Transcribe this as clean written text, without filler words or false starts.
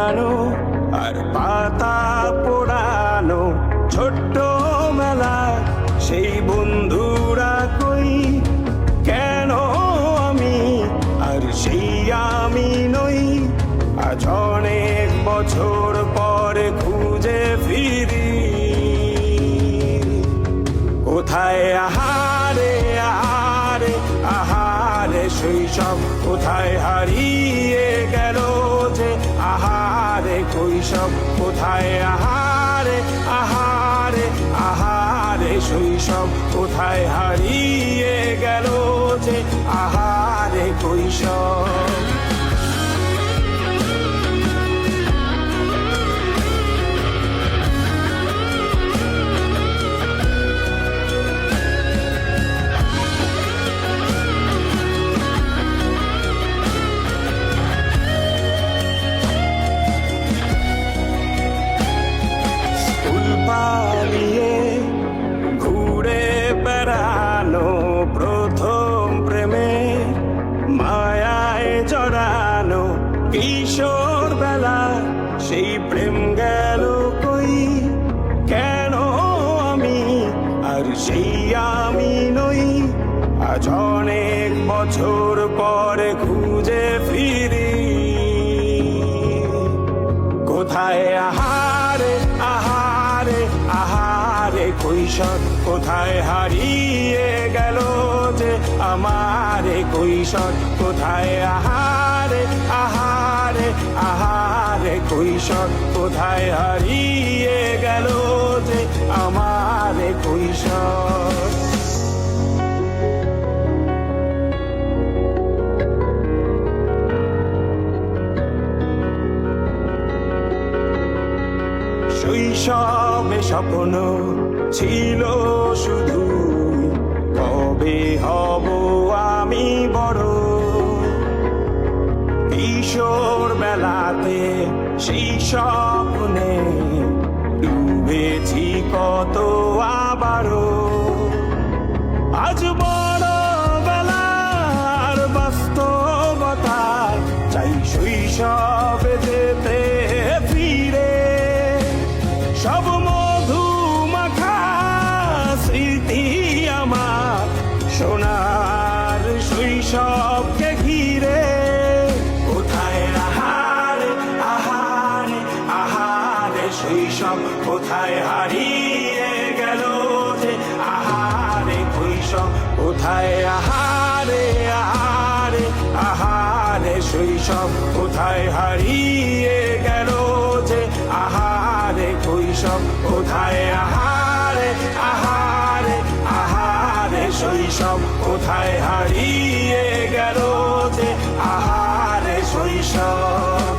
হারানো আর পাতা পোড়ানো ছোট্ট মেলা সেই বন্ধুরা কই কেন আমি আর সেই আমি নই আজ অনেক বছর পরে খুঁজে ফিরি কোথায় আহারে আহারে আহারে শৈশব কোথায় হারিয়ে গেল যে আহারে কৈশব কোথায় আহারে আহারে আহারে শৈশব কোথায় হারিয়ে গেল যে আহারে কৈশব পালিয়ে ঘুরে বেড়ানো প্রথম প্রেমে মায়ায় জড়ানো কিশোর বেলা সেই প্রেম গেল কই কেন আমি আর সেই আমি নই আজ অনেক বছর পরে খুঁজে ফিরি কোথায় আহারে আহারে আহারে কৈশোর কোথায় হারিয়ে গেল যে আমারে কৈশোর কোথায় আহারে আহারে আহারে কৈশোর কোথায় হারিয়ে গেল যে আমারে কৈশোর শৈশবে স্বপ্ন ছিল শুধু কবে হব আমি বড় কিশোর বেলাতে সেই স্বপ্নে ডুবেছি কত আবারও আজ বড় বেলার বাস্তবতায় চাই শৈশবে যেতে ফিরে সব মধু মাখা স্মৃতি আমার সোনার শৈশবকে ঘিরে কোথায় আহারে আহারে আহারে শৈশব কোথায় হারিয়ে গেল যে আহারে কৈশোর কোথায় আহারে আহারে আহারে শৈশব কোথায় হারিয়ে গেল যে আহারে কৈশোর কোথায় আহারে আহারে আহারে শৈশব কোথায় হারিয়ে গেল যে আহারে শৈশব